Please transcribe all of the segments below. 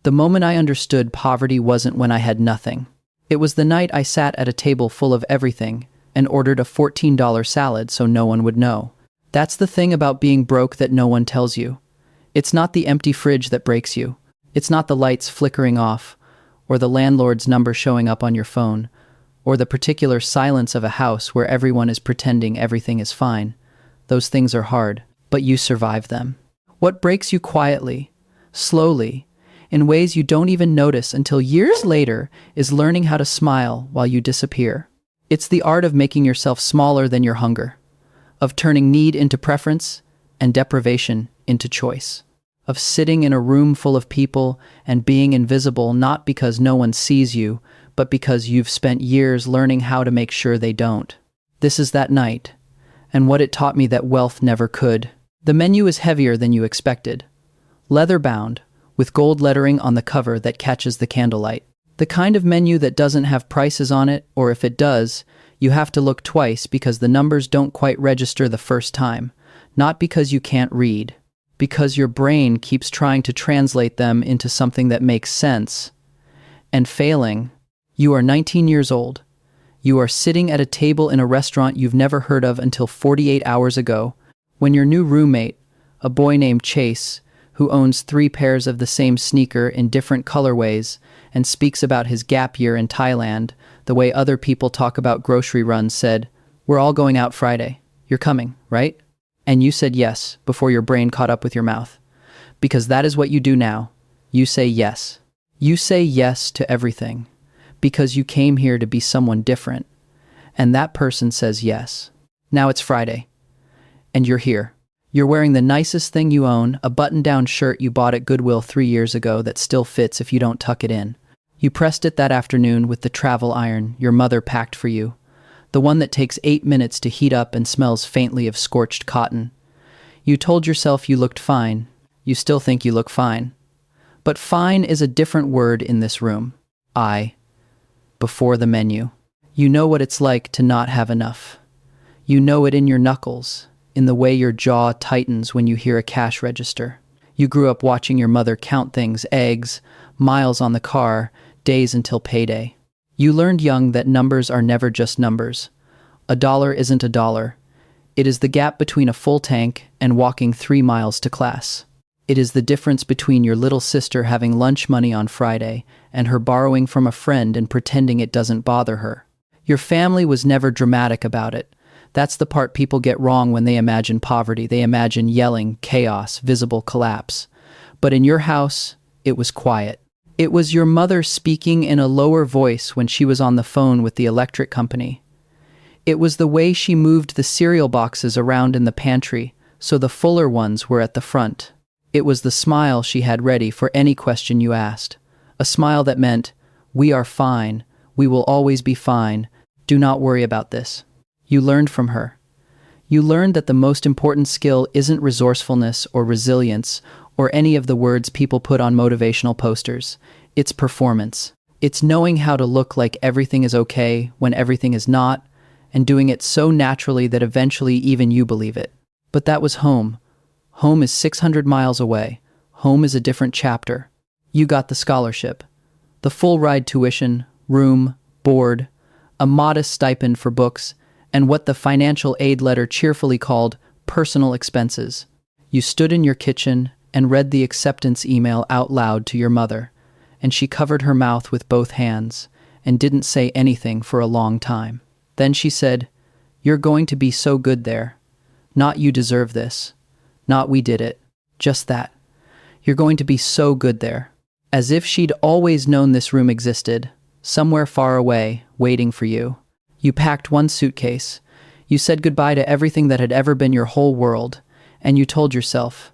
The moment I understood poverty wasn't when I had nothing. It was the night I sat at a table full of everything and ordered a $14 salad so no one would know. That's the thing about being broke that no one tells you. It's not the empty fridge that breaks you. It's not the lights flickering off, or the landlord's number showing up on your phone, or the particular silence of a house where everyone is pretending everything is fine. Those things are hard, but you survive them. What breaks you quietly, slowly, in ways you don't even notice until years later is learning how to smile while you disappear. It's the art of making yourself smaller than your hunger, of turning need into preference and deprivation into choice, of sitting in a room full of people and being invisible not because no one sees you, but because you've spent years learning how to make sure they don't. This is that night, and what it taught me that wealth never could. The menu is heavier than you expected, leather-bound, with gold lettering on the cover that catches the candlelight. The kind of menu that doesn't have prices on it, or if it does, you have to look twice because the numbers don't quite register the first time, not because you can't read, because your brain keeps trying to translate them into something that makes sense, and failing. You are 19 years old. You are sitting at a table in a restaurant you've never heard of until 48 hours ago, when your new roommate, a boy named Chase, who owns 3 pairs of the same sneaker in different colorways and speaks about his gap year in Thailand the way other people talk about grocery runs, said, "We're all going out Friday. You're coming, right?" And you said yes before your brain caught up with your mouth. Because that is what you do now. You say yes. You say yes to everything. Because you came here to be someone different. And that person says yes. Now it's Friday. And you're here. You're wearing the nicest thing you own, a button-down shirt you bought at Goodwill 3 years ago that still fits if you don't tuck it in. You pressed it that afternoon with the travel iron your mother packed for you, the one that takes 8 minutes to heat up and smells faintly of scorched cotton. You told yourself you looked fine. You still think you look fine. But fine is a different word in this room. Before the menu. You know what it's like to not have enough. You know it in your knuckles, in the way your jaw tightens when you hear a cash register. You grew up watching your mother count things, eggs, miles on the car, days until payday. You learned young that numbers are never just numbers. A dollar isn't a dollar. It is the gap between a full tank and walking 3 miles to class. It is the difference between your little sister having lunch money on Friday and her borrowing from a friend and pretending it doesn't bother her. Your family was never dramatic about it. That's the part people get wrong when they imagine poverty. They imagine yelling, chaos, visible collapse. But in your house, it was quiet. It was your mother speaking in a lower voice when she was on the phone with the electric company. It was the way she moved the cereal boxes around in the pantry so the fuller ones were at the front. It was the smile she had ready for any question you asked. A smile that meant, "We are fine. We will always be fine. Do not worry about this." You learned from her. You learned that the most important skill isn't resourcefulness or resilience or any of the words people put on motivational posters. It's performance. It's knowing how to look like everything is okay when everything is not, and doing it so naturally that eventually even you believe it. But that was home. Home is 600 miles away. Home is a different chapter. You got the scholarship. The full ride tuition, room, board, a modest stipend for books, and what the financial aid letter cheerfully called personal expenses. You stood in your kitchen and read the acceptance email out loud to your mother, and she covered her mouth with both hands and didn't say anything for a long time. Then she said, "You're going to be so good there. Not you deserve this. Not we did it. Just that. You're going to be so good there." As if she'd always known this room existed, somewhere far away, waiting for you. You packed one suitcase. You said goodbye to everything that had ever been your whole world, and you told yourself,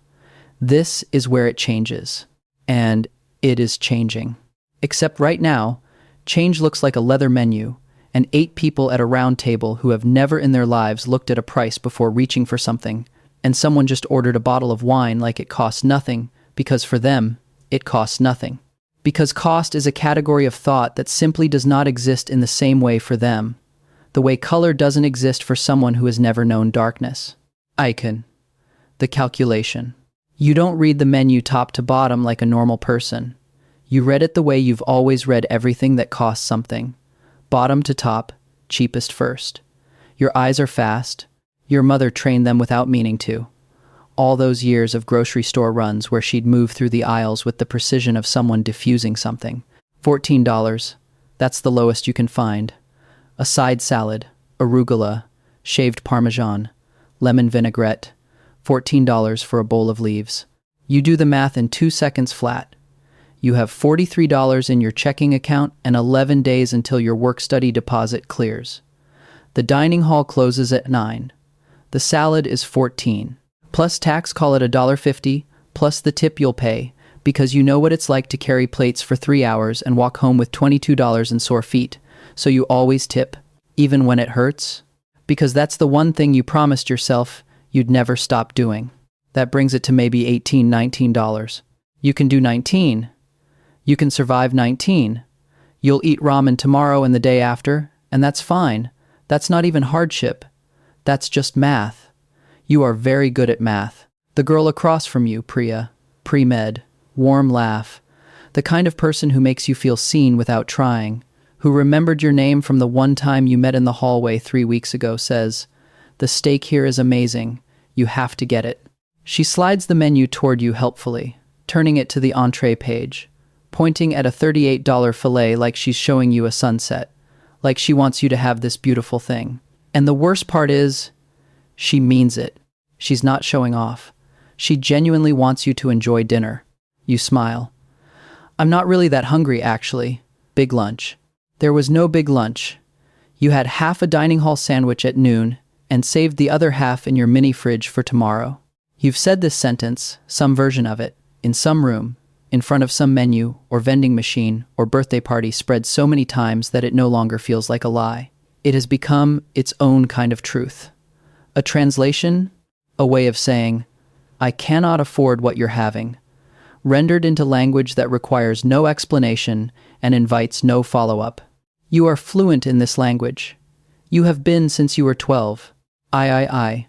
this is where it changes. And it is changing. Except right now, change looks like a leather menu, and 8 people at a round table who have never in their lives looked at a price before reaching for something, and someone just ordered a bottle of wine like it costs nothing, because for them, it costs nothing. Because cost is a category of thought that simply does not exist in the same way for them, the way color doesn't exist for someone who has never known darkness. Icon. The calculation. You don't read the menu top to bottom like a normal person. You read it the way you've always read everything that costs something. Bottom to top, cheapest first. Your eyes are fast. Your mother trained them without meaning to. All those years of grocery store runs where she'd move through the aisles with the precision of someone diffusing something. $14. That's the lowest you can find. A side salad, arugula, shaved parmesan, lemon vinaigrette. $14 for a bowl of leaves. You do the math in 2 seconds flat. You have $43 in your checking account and 11 days until your work-study deposit clears. The dining hall closes at 9. The salad is $14. Plus tax, call it $1.50, plus the tip you'll pay, because you know what it's like to carry plates for 3 hours and walk home with $22 in sore feet, so you always tip, even when it hurts, because that's the one thing you promised yourself you'd never stop doing. That brings it to maybe $18, $19. You can do 19. You can survive 19. You'll eat ramen tomorrow and the day after, and that's fine. That's not even hardship. That's just math. You are very good at math. The girl across from you, Priya, pre-med, warm laugh. The kind of person who makes you feel seen without trying, who remembered your name from the one time you met in the hallway 3 weeks ago, says, "The steak here is amazing. You have to get it." She slides the menu toward you helpfully, turning it to the entree page, pointing at a $38 filet like she's showing you a sunset, like she wants you to have this beautiful thing. And the worst part is, she means it. She's not showing off. She genuinely wants you to enjoy dinner. You smile. "I'm not really that hungry, actually. Big lunch." There was no big lunch. You had half a dining hall sandwich at noon and saved the other half in your mini fridge for tomorrow. You've said this sentence, some version of it, in some room, in front of some menu or vending machine or birthday party spread so many times that it no longer feels like a lie. It has become its own kind of truth. A translation, a way of saying, "I cannot afford what you're having," rendered into language that requires no explanation and invites no follow-up. You are fluent in this language. You have been since you were 12. I.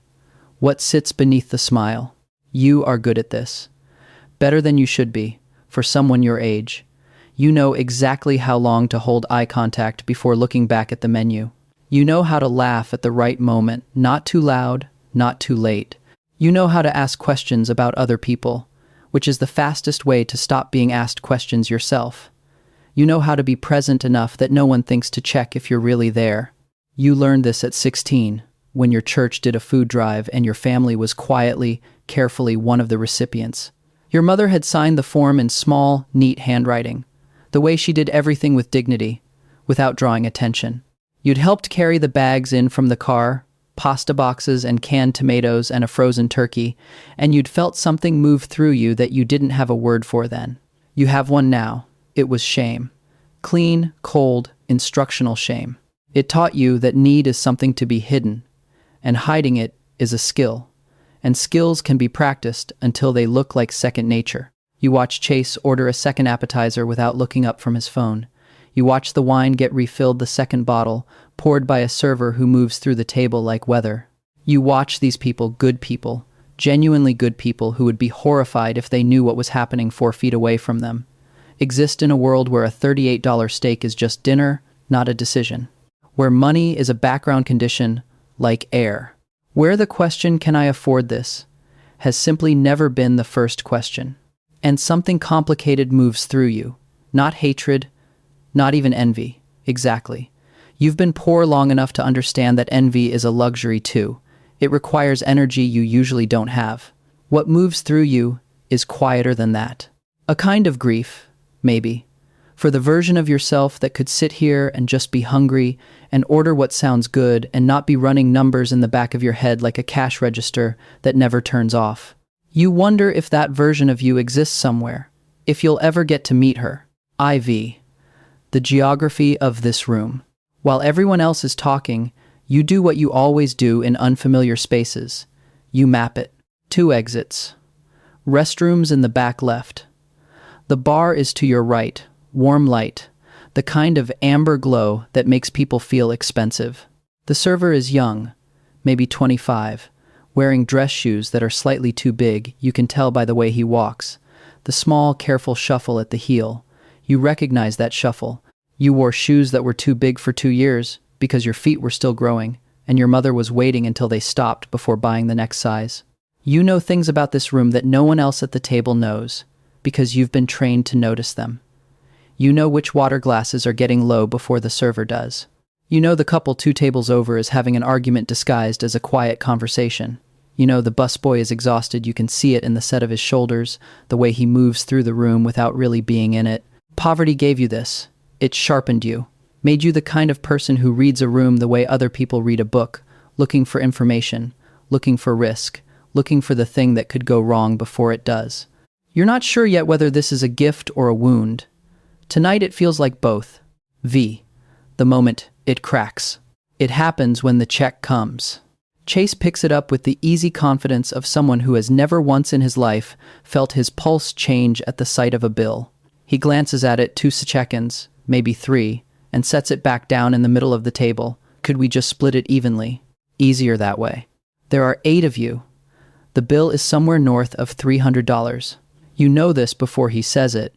What sits beneath the smile? You are good at this. Better than you should be, for someone your age. You know exactly how long to hold eye contact before looking back at the menu. You know how to laugh at the right moment, not too loud, not too late. You know how to ask questions about other people, which is the fastest way to stop being asked questions yourself. You know how to be present enough that no one thinks to check if you're really there. You learned this at 16, when your church did a food drive and your family was quietly, carefully one of the recipients. Your mother had signed the form in small, neat handwriting, the way she did everything with dignity, without drawing attention. You'd helped carry the bags in from the car, pasta boxes and canned tomatoes and a frozen turkey, and you'd felt something move through you that you didn't have a word for then. You have one now. It was shame. Clean, cold, instructional shame. It taught you that need is something to be hidden, and hiding it is a skill. And skills can be practiced until they look like second nature. You watch Chase order a second appetizer without looking up from his phone. You watch the wine get refilled the second bottle, poured by a server who moves through the table like weather. You watch these people, good people, genuinely good people who would be horrified if they knew what was happening 4 feet away from them, exist in a world where a $38 steak is just dinner, not a decision. Where money is a background condition, like air. Where the question, "Can I afford this?" has simply never been the first question. And something complicated moves through you. Not hatred, not even envy. Exactly. You've been poor long enough to understand that envy is a luxury too. It requires energy you usually don't have. What moves through you is quieter than that. A kind of grief, maybe, for the version of yourself that could sit here and just be hungry and order what sounds good and not be running numbers in the back of your head like a cash register that never turns off. You wonder if that version of you exists somewhere, if you'll ever get to meet her. IV. The geography of this room. While everyone else is talking, you do what you always do in unfamiliar spaces. You map it. 2 exits. Restrooms in the back left. The bar is to your right, warm light, the kind of amber glow that makes people feel expensive. The server is young, maybe 25, wearing dress shoes that are slightly too big, you can tell by the way he walks, the small, careful shuffle at the heel. You recognize that shuffle. You wore shoes that were too big for 2 years because your feet were still growing, and your mother was waiting until they stopped before buying the next size. You know things about this room that no one else at the table knows because you've been trained to notice them. You know which water glasses are getting low before the server does. You know the couple 2 tables over is having an argument disguised as a quiet conversation. You know the busboy is exhausted. You can see it in the set of his shoulders, the way he moves through the room without really being in it. Poverty gave you this. It sharpened you, made you the kind of person who reads a room the way other people read a book, looking for information, looking for risk, looking for the thing that could go wrong before it does. You're not sure yet whether this is a gift or a wound. Tonight it feels like both. V. The moment it cracks. It happens when the check comes. Chase picks it up with the easy confidence of someone who has never once in his life felt his pulse change at the sight of a bill. He glances at it 2 seconds, maybe 3, and sets it back down in the middle of the table. Could we just split it evenly? Easier that way. There are 8 of you. The bill is somewhere north of $300. You know this before he says it,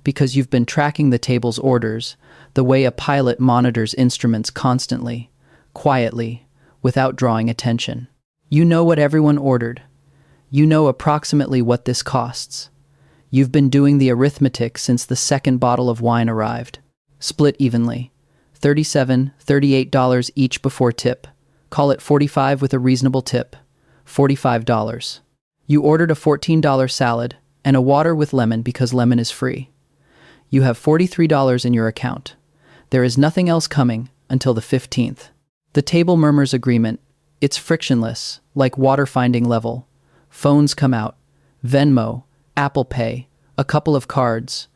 because you've been tracking the table's orders, the way a pilot monitors instruments constantly, quietly, without drawing attention. You know what everyone ordered. You know approximately what this costs. You've been doing the arithmetic since the second bottle of wine arrived. Split evenly. $37, $38 each before tip. Call it $45 with a reasonable tip. $45. You ordered a $14 salad and a water with lemon because lemon is free. You have $43 in your account. There is nothing else coming until the 15th. The table murmurs agreement. It's frictionless, like water finding level. Phones come out. Venmo, Apple Pay, a couple of cards.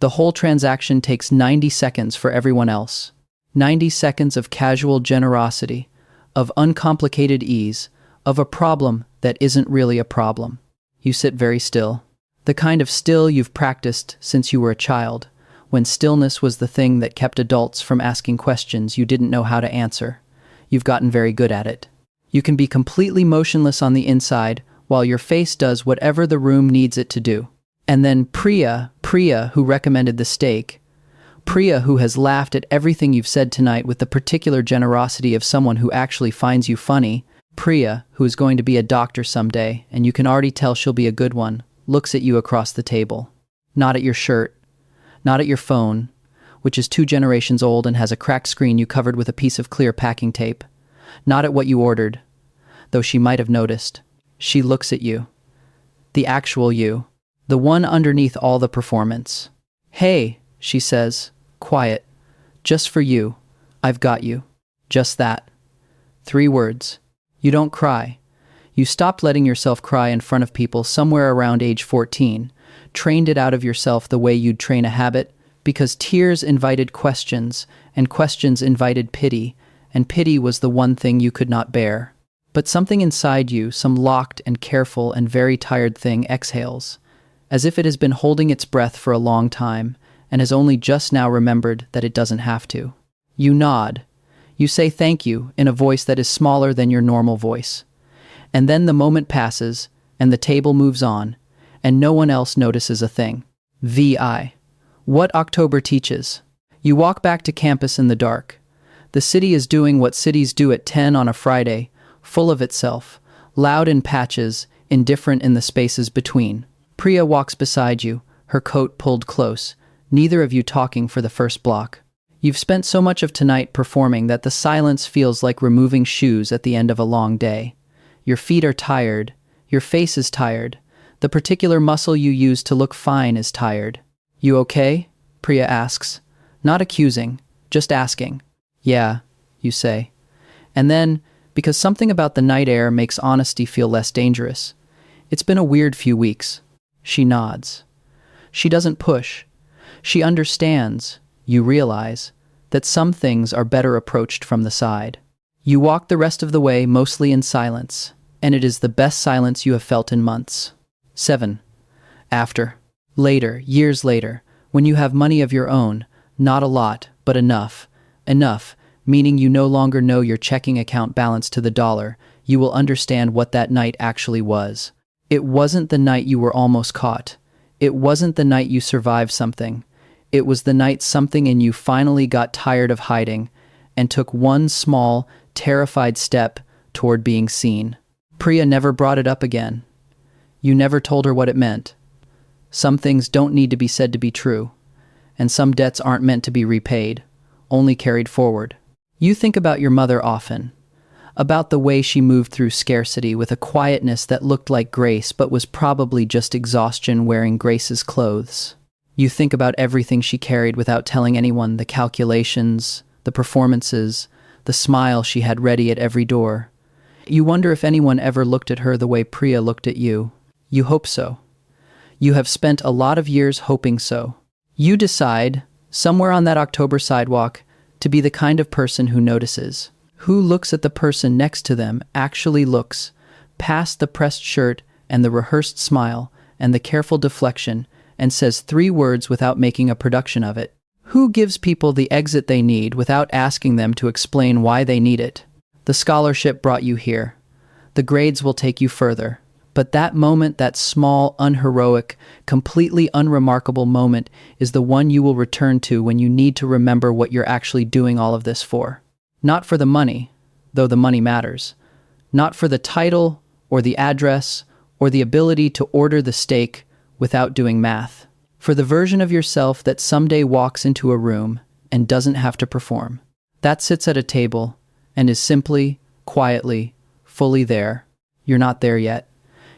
The whole transaction takes 90 seconds for everyone else. 90 seconds of casual generosity, of uncomplicated ease, of a problem that isn't really a problem. You sit very still. The kind of still you've practiced since you were a child, when stillness was the thing that kept adults from asking questions you didn't know how to answer. You've gotten very good at it. You can be completely motionless on the inside while your face does whatever the room needs it to do. And then Priya, who recommended the steak, Priya, who has laughed at everything you've said tonight with the particular generosity of someone who actually finds you funny, Priya, who is going to be a doctor someday, and you can already tell she'll be a good one, looks at you across the table. Not at your shirt, not at your phone, which is 2 generations old and has a cracked screen you covered with a piece of clear packing tape. Not at what you ordered, though she might have noticed. She looks at you. The actual you. The one underneath all the performance. Hey, she says, quiet. Just for you. I've got you. Just that. 3 words. You don't cry. You stopped letting yourself cry in front of people somewhere around age 14, trained it out of yourself the way you'd train a habit, because tears invited questions, and questions invited pity, and pity was the one thing you could not bear. But something inside you, some locked and careful and very tired thing, exhales, as if it has been holding its breath for a long time, and has only just now remembered that it doesn't have to. You nod. You say thank you in a voice that is smaller than your normal voice. And then the moment passes, and the table moves on, and no one else notices a thing. VI. What October teaches. You walk back to campus in the dark. The city is doing what cities do at 10 on a Friday, full of itself, loud in patches, indifferent in the spaces between. Priya walks beside you, her coat pulled close, neither of you talking for the first block. You've spent so much of tonight performing that the silence feels like removing shoes at the end of a long day. Your feet are tired. Your face is tired. The particular muscle you use to look fine is tired. You okay? Priya asks. Not accusing, just asking. Yeah, you say. And then, because something about the night air makes honesty feel less dangerous. It's been a weird few weeks. She nods. She doesn't push. She understands, you realize, that some things are better approached from the side. You walk the rest of the way mostly in silence, and it is the best silence you have felt in months. 7. After. Later, years later, when you have money of your own, not a lot, but enough. Enough, meaning you no longer know your checking account balance to the dollar, you will understand what that night actually was. It wasn't the night you were almost caught. It wasn't the night you survived something. It was the night something in you finally got tired of hiding and took one small, terrified step toward being seen. Priya never brought it up again. You never told her what it meant. Some things don't need to be said to be true, and some debts aren't meant to be repaid, only carried forward. You think about your mother often, about the way she moved through scarcity with a quietness that looked like grace but was probably just exhaustion wearing grace's clothes. You think about everything she carried without telling anyone, the calculations, the performances, the smile she had ready at every door. You wonder if anyone ever looked at her the way Priya looked at you. You hope so. You have spent a lot of years hoping so. You decide, somewhere on that October sidewalk, to be the kind of person who notices, who looks at the person next to them, actually looks, past the pressed shirt and the rehearsed smile and the careful deflection, and says 3 words without making a production of it. Who gives people the exit they need without asking them to explain why they need it? The scholarship brought you here. The grades will take you further. But that moment, that small, unheroic, completely unremarkable moment, is the one you will return to when you need to remember what you're actually doing all of this for. Not for the money, though the money matters. Not for the title, or the address, or the ability to order the steak without doing math. For the version of yourself that someday walks into a room and doesn't have to perform. That sits at a table and is simply, quietly, fully there. You're not there yet.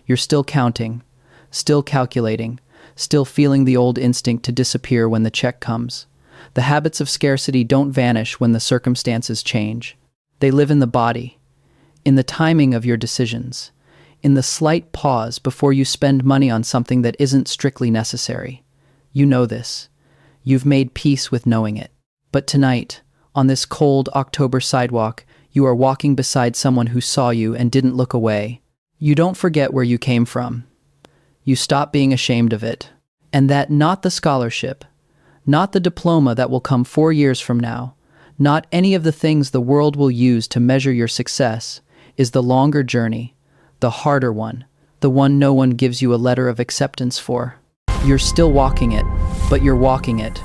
You're still counting, still calculating, still feeling the old instinct to disappear when the check comes. The habits of scarcity don't vanish when the circumstances change. They live in the body, in the timing of your decisions, in the slight pause before you spend money on something that isn't strictly necessary. You know this. You've made peace with knowing it. But tonight, on this cold October sidewalk, you are walking beside someone who saw you and didn't look away. You don't forget where you came from. You stop being ashamed of it. And that not the scholarship, not the diploma that will come 4 years from now, not any of the things the world will use to measure your success, is the longer journey, the harder one, the one no one gives you a letter of acceptance for. You're still walking it, but you're walking it.